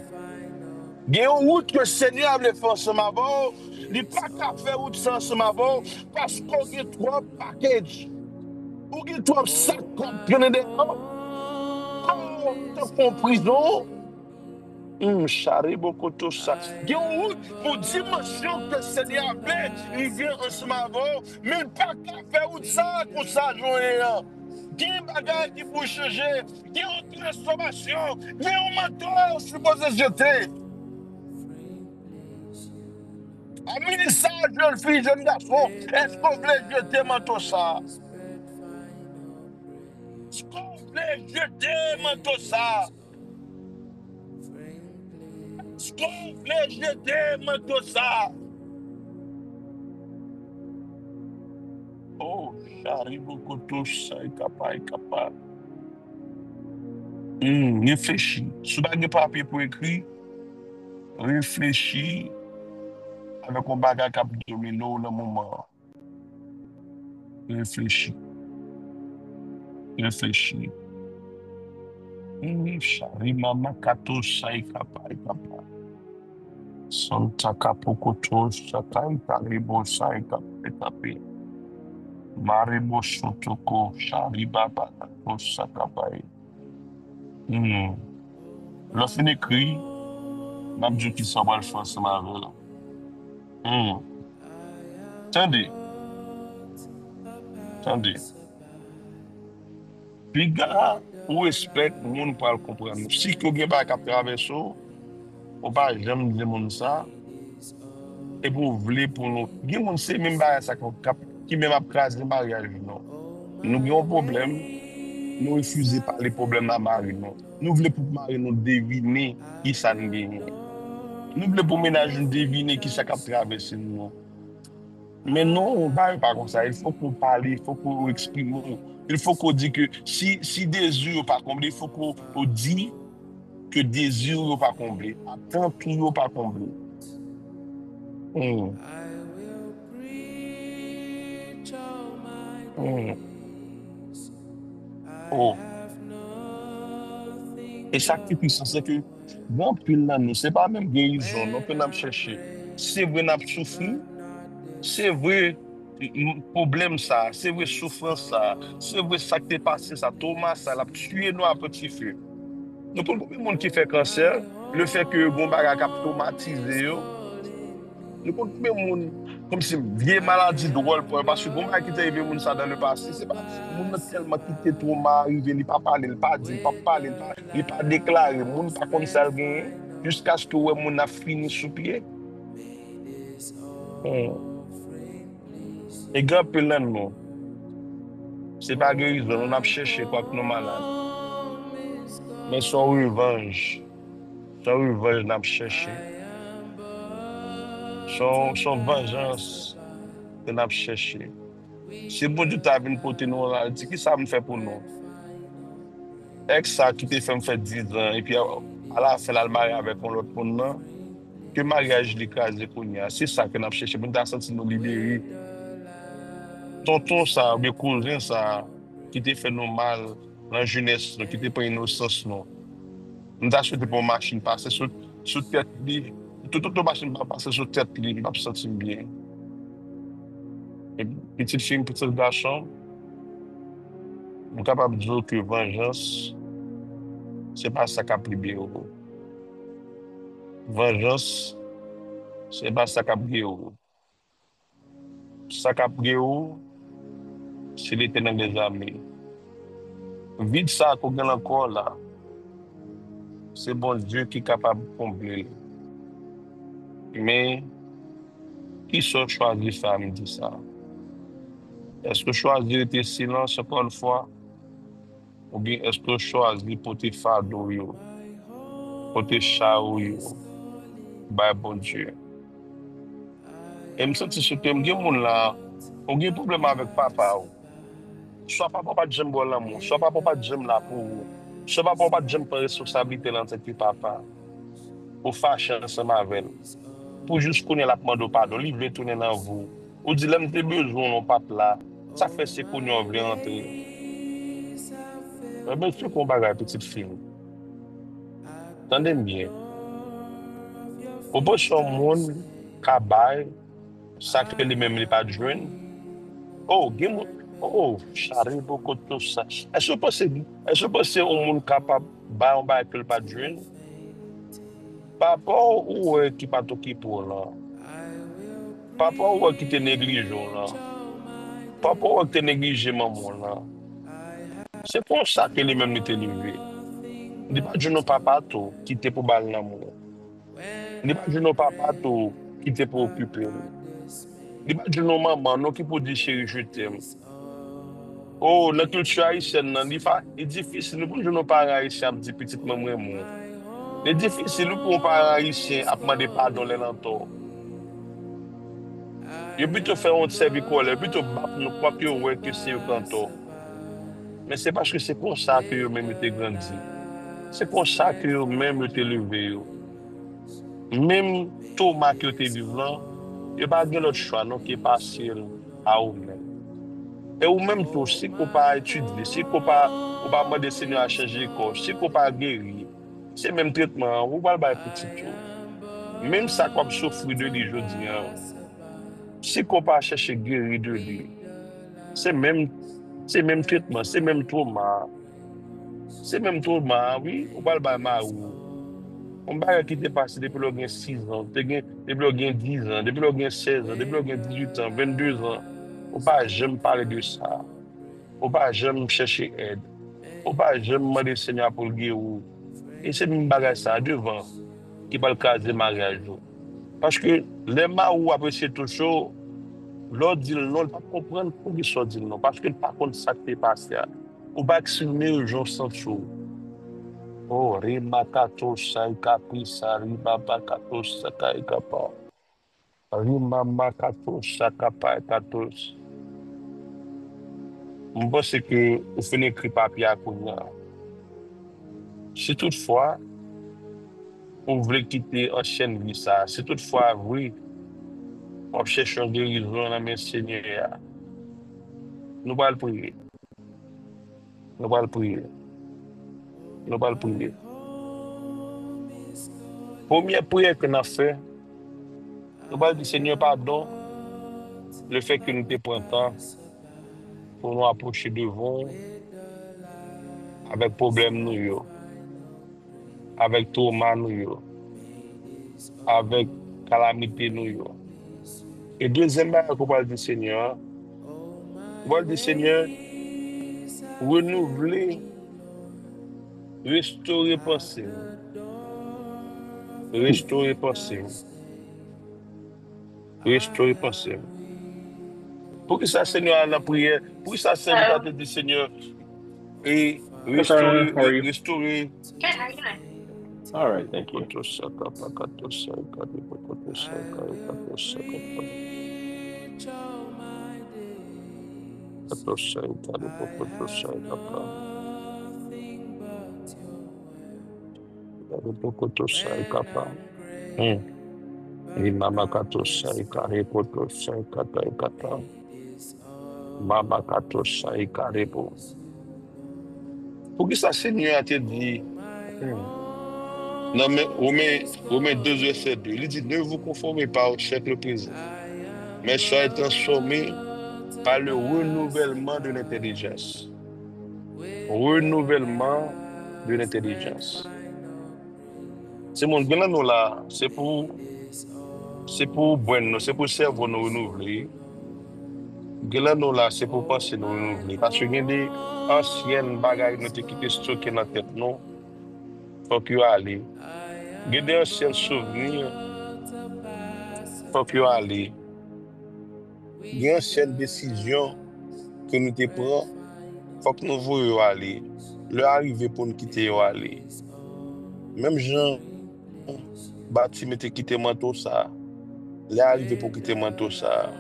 B: Il y a une route que le Seigneur veut faire ensemble avant, il n'est pas qu'à faire route ça ensemble avant, parce qu'on a trop package, ou il y a trop sacs qu'on prend dehors, quand on prison. Charé beaucoup tout ça. Il y a une route pour dimension que le Seigneur avait, il vient ensemble avant, mais pas qu'à faire route ça pour ça jouer. Il y a un bagage qui peut changer, il y a une transformation, il y a un mentor supposé jeter. Amis, ça, jeune fille, jeune garçon, est-ce qu'on voulait jeter manteau ça? Est-ce qu'on voulait jeter manteau ça? Est-ce qu'on voulait jeter manteau ça? Oh, j'arrive beaucoup tout ça, est capable. Réfléchis. Si tu as des papiers pour écrire, réfléchis avec un bagage qui a dominé dans le moment. Réfléchis. Réfléchis. J'arrive maman kato ça, est capable. Santa Capocoto, Sakai, Taribo, Sai, Capetapi, Maribo Sotoko, Sharibaba, Sakapai. Le fin écrit, m'a dit qu'il s'en va le faire, c'est ma vie. Attendez, attendez. Puis, gars, on respecte, le monde pas le comprendre. Si quelqu'un pas capter avec ça, on va jamais dire monde ça, et pour voulez pour nous. Il y a des gens qui même pas ça qui même après le mariage, non. Nous avons un problème. Nous refusons pas les problèmes à Marie. Non. Nous voulons pour Marie nous deviner qui ça nous gagne. Nous voulons pour ménage nous deviner qui ça a traversé nous. Mais non, on ne parle pas comme ça. Il faut qu'on parle, il faut qu'on exprime. Il faut qu'on dise que si désir n'est pas comblé, il faut qu'on dise que désir n'est pas comblé. Attends, tout n'est pas comblé. Hum, hum. Oh. Et chaque puissance, c'est que, bon, puis là, nous, c'est pas même guérison, nous peut nous chercher. C'est vrai, nous souffrir, c'est vrai, problème ça, c'est vrai, souffrance ça, c'est vrai, ça qui est passé, ça, Thomas, ça, l'a tué nous à petit feu. Nous, pour le monde qui fait cancer, le fait que bon bagage a traumatisé, nous, pour le monde, comme si vieille maladie drôle, parce que bon bagage qui est arrivé moun ça dans le passé, c'est pas, moun tellement quitté trauma, arrivé, il pas parlé, il pas dit, il pas parlé, il pas déclaré, moun pas comme ça, jusqu'à ce que moun a fini sous pied. Hmm. Et grand peu là, non. C'est pas guérison, on a cherché quoi que nous malades. mais son revanche n'a pas cherché, son vengeance que n'a pas cherché. Si bon Dieu t'a venu côté nous, là, dit qui ça me fait pour nous? Ex ça qui t'a fait me faire 10 ans, et puis à la fin, elle marié avec un autre monde, non? Que mariage l'écrasé pour nous. C'est ça que n'a pas cherché, pour nous senti nous libérer. Tonton ça, ou bien cousin ça, qui t'a fait nous mal dans la jeunesse, qui t'a pas innocence, non? Nous avons acheté pour une machine passer sur tête, toute machine va passer sur tête, je me sens bien. Et petite fille, petit garçon, je suis capable de dire que vengeance, c'est pas ça qui a pris bien. Vengeance, c'est pas ça qui a pris bien. Ça qui a pris bien, c'est l'éternel des armées. Vide ça qu'on a encore là, c'est bon Dieu qui est capable de combler. Mais, qui sont choisi ça, me dit ça? Est-ce que choisir tes silence encore une fois? Ou bien est-ce que choisir pour tes fardeaux, yo, pour tes chariots, yo, bah bon Dieu. Et me sens que me dit moun là, on a un problème avec papa. Soit papa pas de j'aime bon l'amour, soit papa pas de j'aime la pour vous, soit papa pas de j'aime prendre responsabilité dans cette papa. Pour fâcher ensemble avec elle. Pour juste connaître la demande de pardon, il veut tourner dans vous. Ou dit l'aime tes besoins non pas là. Ça fait c'est qu'on y a veut entrer. Mais bien sûr qu'on bagaille petite fille. Tendez bien. Au bout de monde cabay, ça que lui-même n'est pas de joindre. Oh, game. Oh, charé beaucoup de tout ça. Est-ce que c'est un monde capable bah on va que pas de joindre? Papa ou qui pas toqué pour là. Papa ou qui te néglige là. Papa ou qui te néglige maman là. C'est pour ça que lui-même était élevé. Il n'est pas de nos papa tout qui te pour baller l'amour. Il n'est pas de nos papa tout qui te pour occuper. Il n'est pas de nos mamans non qui pour dire chérie je t'aime. Oh, la culture haïtienne, il est difficile pour nos parents haïtiens à dire petite maman moi. Il est difficile pour un parent haïtien à demander pardon les lentons. Il plutôt faire un service il plutôt battre nos papiers ouais que c'est au canton. Mais c'est parce que c'est pour ça que vous-même été grandi. C'est pour ça que vous-même été levé. Même Thomas qui était vivant, il n'y a pas d'autre choix non, qui est passé à vous-même. Et vous-même tout, si vous n'avez pas étudié, si vous n'avez pas demandé au Seigneur à changer l'école, si vous n'avez pas guéri, c'est le même traitement, vous ne pouvez pas petit tout. Même ça, comme souffrir de lui, je dis, si vous n'avez pas cherché guérir de lui, c'est même traitement, c'est même trauma. C'est même trauma, oui, vous ne pouvez pas on va qui t'est passé depuis le gain 6 ans, depuis le gain 10 ans, depuis le gain 16 ans, depuis le gain 18 ans, 22 ans. On ne pas jamais parler de ça. On ne pas jamais chercher aide. On ne pas jamais demander au Seigneur pour le guérir. Et c'est même bagage ça devant qui va le caser mariage. Parce que les marous apprécient toujours, l'autre dit non, il ne pas comprendre pourquoi ils sont dit non. Parce que par contre, ça qui est passé. On va exprimer aux gens sans chose. Oh, Rima Kato Saikapi Sariba Bakato Sakai Kapa. Rima Makato Sakapa Katos. Je pense que vous finissez écrire papier à Kounia. Si toutefois, vous voulez quitter en chaîne vie ça, si toutefois, oui, on cherche une guérison dans le Seigneur, nous allons prier. Nous allons prier. Nous allons prier. Première prière que nous avons fait, nous allons dire Seigneur, pardon, le fait que nous te prenons temps pour nous approcher devant avec problème nous yo, avec trauma nous yo, avec calamité nous yo. Et deuxièmement, on va dire Seigneur, on va dire Seigneur, renouveler, restaurer pensée, restaurer pensée, restaurer pensée. Pour que ça, Seigneur, à la prière, pour que ça, Seigneur, te dit Seigneur, et
C: Yes, Aaron, how are you?
B: Restaurer.
A: Good, how are you doing?
C: All right, thank you.
B: Kotosaka pakatosaka ripokotosaka rikatosaka pakatosaka ripokotosaka ripokotosaka pa. Mama katosaka ripokotosaka kata. Mama katosaka ripo. Pour que ça Seigneur a te dit, non mais Romains 2, verset 2, il dit, ne vous conformez pas au siècle présent, mais soyez transformés par le renouvellement de l'intelligence. Renouvellement de l'intelligence. C'est mon bien nous là, c'est pour bon, c'est pour cerveau nous renouveler. Bien nous là, c'est pour penser nous renouveler. Parce que il y a des anciennes bagages nous qui étaient stockées dans la tête, non? Faut qu'il y aller. Il y a des anciens souvenirs, faut qu'il y aller. Il y a des anciennes décisions que nous te prenons, faut que nous voyons aller. Le arrivé pour nous quitter aller. Même gens bâti mette quitter manteau ça. Le arrivé pour quitter manteau ça.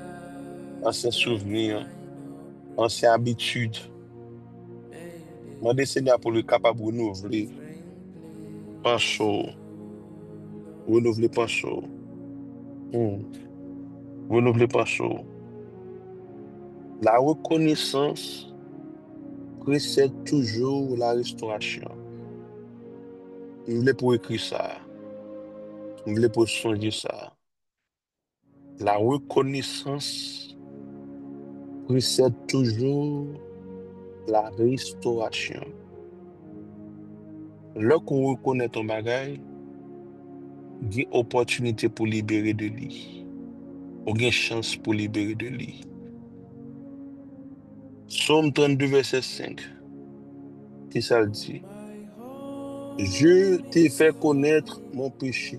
B: Anciens souvenirs, anciennes habitudes. Moi, Seigneur pour le capable de renouveler. Pensons, renouveler pensons. Renouveler pensons. La reconnaissance précède toujours la restauration. Je voulais pour écrire ça. Je voulais pour songer ça. La reconnaissance précède toujours la restauration. Lorsqu'on reconnaît ton bagage, il y a une opportunité pour libérer de lui. Il y a une chance pour libérer de lui. Psaume 32, verset 5. Qui ça le dit? Je t'ai fait connaître mon péché.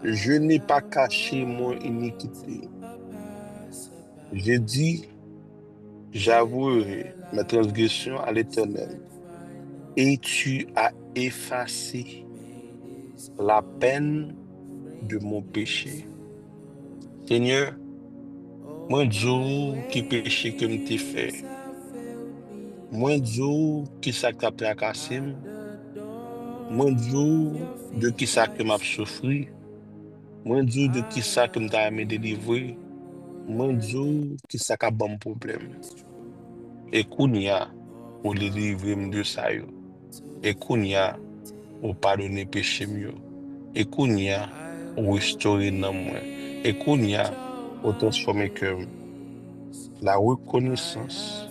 B: Je n'ai pas caché mon iniquité. J'ai dit, j'avouerai ma transgression à l'Éternel. Et tu as effacé la peine de mon péché. Seigneur, moi, Dieu, qui péché que me t'ai fait. Moi, Dieu, qui ça t'a tracassé. Moi, Dieu, de qui ça que m'a souffri. Moi, Dieu, de qui ça que m'a me délivrer. Moi, Dieu, qui ça qu'a bon problème. Et kounya, ou délivrer de ça yo. Et kounya, ou pardonner péché mieux. Et kounya, ou restaurer dans moi. Et kounya, ou transformer cœur. La reconnaissance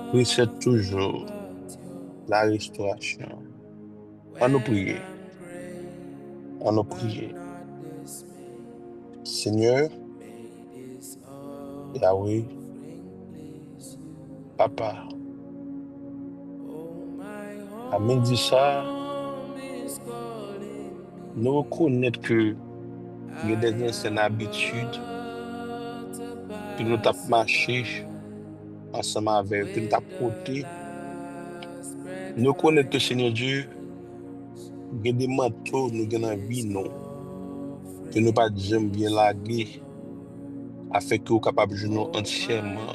B: précède toujours la restauration. On nous prie. On nous prie. Seigneur, Yahweh, Papa, Amen dit ça, nous reconnaître que il y a des anciennes habitudes que nous avons marché ensemble avec, que nous avons porté. Nous reconnaître que Seigneur Dieu, il y a des manteaux nous avons dans la vie, non, que nous pas jamais bien laguer, afin que nous capables de jouer entièrement,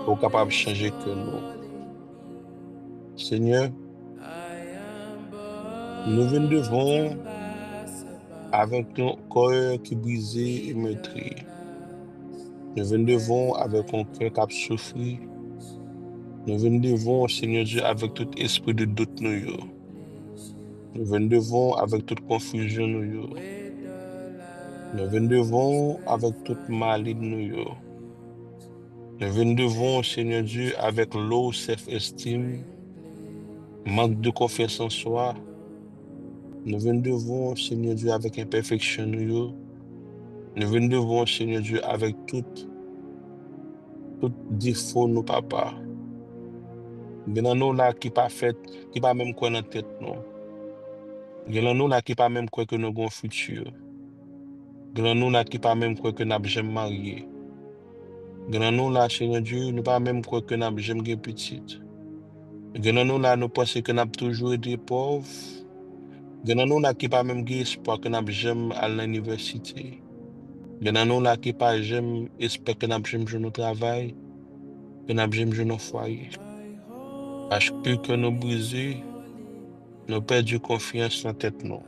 B: que nous capables de changer que nous. Seigneur, nous venons devant avec un cœur qui est brisé et meurtri. Nous venons devant avec un cœur qui a souffert. Nous venons devant, Seigneur Dieu, avec tout esprit de doute. Nous venons devant avec toute confusion. Nous venons devant avec toute maladie. Nous venons devant, Seigneur Dieu, avec low self-esteem, manque de confiance en soi. Nous venons devant, Seigneur Dieu, avec imperfection. Nous venons devant, Seigneur Dieu, avec tout défaut, nous, papa. Bien nous là qui pas fait, qui pas même quoi dans tête, non. Bien nous là qui pas même quoi que nous avons un futur. Bien nous là qui pas même quoi que nous jamais marié. Grand nous là, Seigneur Dieu, nous pas même croire que nous avons jamais petit. Grand nous là, nous pensons que nous avons toujours été pauvres. Grand nous là, qui pas même espoir que nous avons jamais à l'université. Grand nous là, qui pas jamais espère que nous avons jamais joué au travail, que nous avons jamais joué au foyer. Parce que nous brisés, nous perdu confiance en tête nous.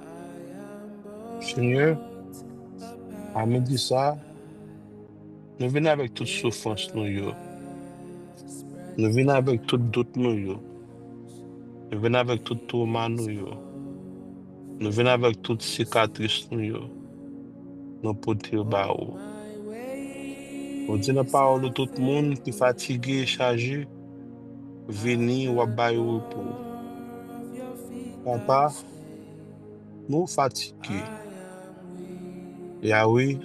B: Seigneur, à me dire ça, nous venons avec toute souffrance nous yo. Nous venons avec tout doute nous yo. Nous venons avec tout tourment nous yo. Nous venons avec toute cicatrice nous yo. Nous porter bas haut. On dit la parole de tout le monde qui est fatigué et chargé, venez ou abaye au repos. Papa, nous fatigués. Yahweh,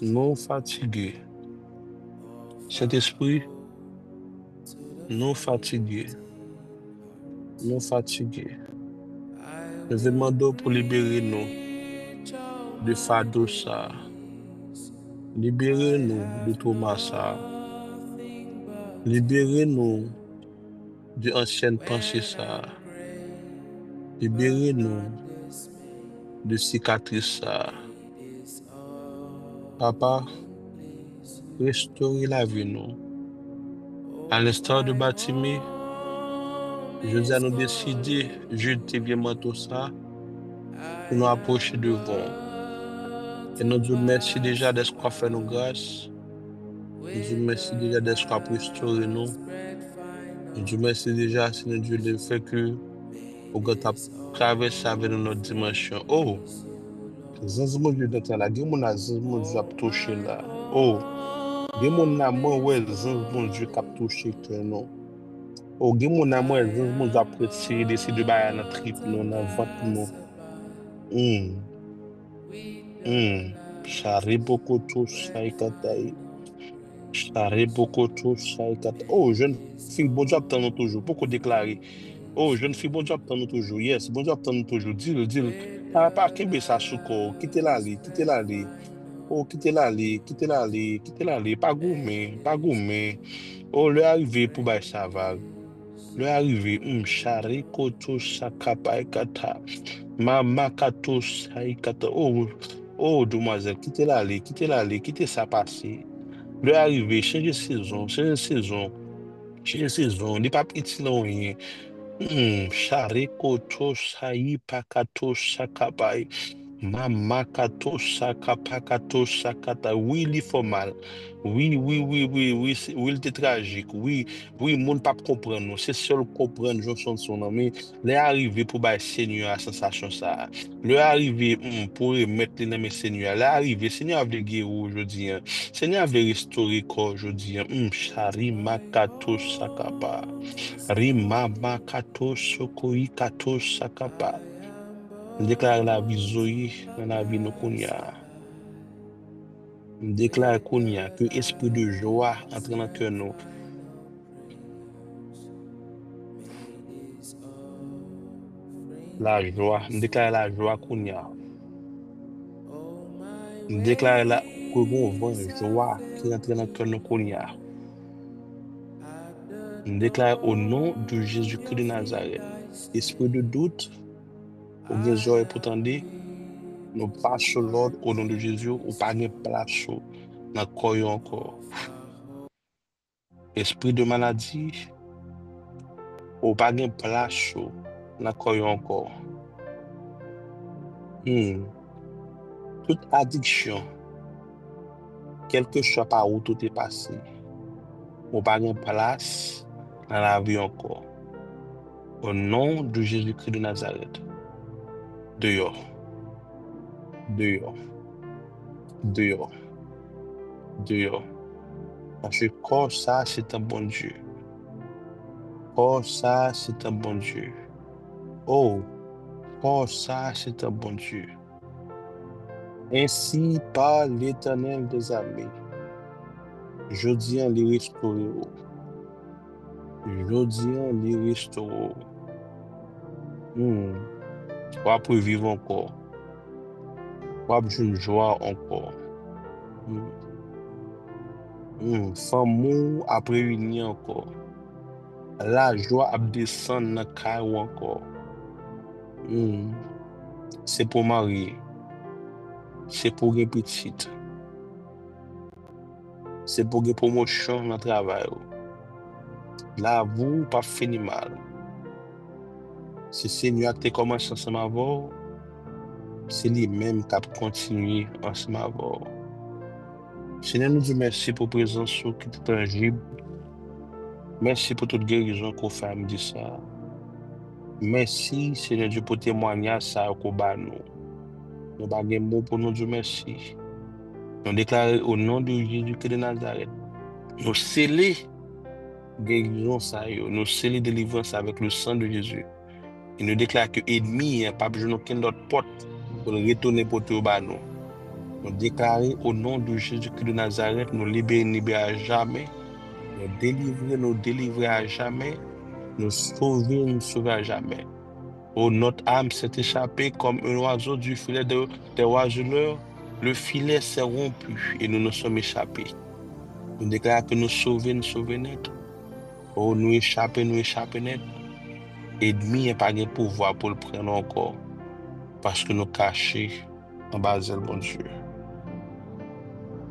B: nous fatigués. Saint-Esprit, nous fatigués. Nous fatigués. Je vais demander pour libérer nous de fardeau ça. Libérez-nous de trauma ça. Libérez-nous de anciennes pensées ça. Libérez-nous de cicatrices ça. Papa, restaurez la vie nous. À l'instar de Batimé, je dis à nous décider, jeter bien manteau ça, pour nous approcher devant. Et nous disons merci déjà d'être qu'on fait nos grâces. Nous disons merci déjà d'être qu'on restaurer nous. Nous disons merci déjà, Seigneur Dieu, le fait que vous avez traversé avec nous notre dimension. Oh, zanzimon Dieu d'entrer là, il y a mon zanzimon Dieu a touché là. Oh, il y a mon amour, ouais, zanzimon Dieu qui a touché que non. Oh, il y a mon amour, zanzimon Dieu a prêté, décidé de bailler dans trip, non, dans ventre, non. Sharibokoto Saikatai. Sharibokoto Saikatai. Oh, jeune fille, bon job, t'en as toujours. Beaucoup déclaré. Oh, jeune fille, bon job, t'en as toujours. Yes, bon job, t'en as toujours. Dis-le, dis-le. Pas qu'un ça souko. Quittez-la, aller, quittez-la, aller. Oh, quittez-la, aller, quittez-la, aller, quittez-la, aller. Pas gourmet, pas gourmet. Oh, le arrivé pour bailler ça va. Le arrivé. Sharikoto Sakapaikata. Mama kato saikata. Oh, oh, demoiselle, quittez-la aller, quittez ça passer. Le arrivé, changez saison, changez saison, changez saison. N'est pas petit non rien. Charikoto sai pakato sakapai. Mama kato sakapakato sakata. Oui, il faut mal. Oui, oui, oui, oui, oui, oui, il était tragique. Oui, oui, monde pas comprendre. Non. C'est seul comprendre, je sens son nom. Mais les arrivé pour bailler Seigneur à sensation ça. Le arrivé pour mettre les noms Seigneur. L'arrivé, Seigneur a voulu guérir aujourd'hui. Hein. Seigneur a voulu restaurer corps aujourd'hui. Chari makato sakapa. Rima makato sokoi kato sakapa. Déclare la vie Zoé dans la vie de Kounia. Déclare Kounia que esprit de joie entre dans le cœur nous. La joie. Déclare la joie Kounia. Déclare la que bon vent joie qui entre dans le cœur de Kounia. Déclare au nom de Jésus-Christ de Nazareth. Esprit de doute, ou bien joie pour dire, nous passons l'ordre au nom de Jésus, ou pas de place dans le corps encore. Esprit de maladie, ou pas de place dans le corps encore. Toute addiction, quel que soit par où tout est passé, ou pas de place dans la vie encore. Au nom de Jésus-Christ de Nazareth. Dehors. Dehors. Dehors. Dehors. Parce que corps ça, c'est un bon Dieu. Corps ça, c'est un bon Dieu. Oh, corps ça, c'est un bon Dieu. Ainsi par l'Éternel des armées. Je dis en les restaurer. Je dis en les restaurer. Pour vivre encore. Pour une joie encore. Femme a réuni encore. La joie a descendre dans le caillou encore. C'est pour marier. C'est pour les petites. C'est pour les promotions dans le travail. Là, vous, pas fini mal. Si Seigneur a commencé ensemble avec vous, c'est lui-même qui a continué ensemble avec vous. Seigneur, nous disons merci pour la présence qui est tangible. Merci pour toute guérison qu'on fait à me dire ça. Merci, Seigneur Dieu, pour témoigner ça qu'on bat nous. Nous n'avons pas de mots pour nous dire merci. Nous déclarons au nom de Jésus-Christ de Nazareth. Nous scellons guérison ça, nous scellons délivrance avec le sang de Jésus. Et nous déclarons que l'ennemi n'a pas besoin d'aucune autre porte pour retourner pour tout bas nous. Nous déclarons au nom de Jésus-Christ de Nazareth, nous libérer à jamais. Nous délivrer à jamais. Nous sauver à jamais. Oh, notre âme s'est échappée comme un oiseau du filet des oiseleurs. Le filet s'est rompu et nous nous sommes échappés. Nous déclarons que nous sauver net. Oh, nous échapper net. Ennemi n'a pas de pouvoir pour le prendre encore. Parce que nous cachons en bas de bon Dieu.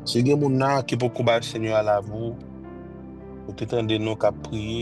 B: Si vous avez des gens qui peuvent combattre le Seigneur à la vous, vous attendez nous qu'à prier.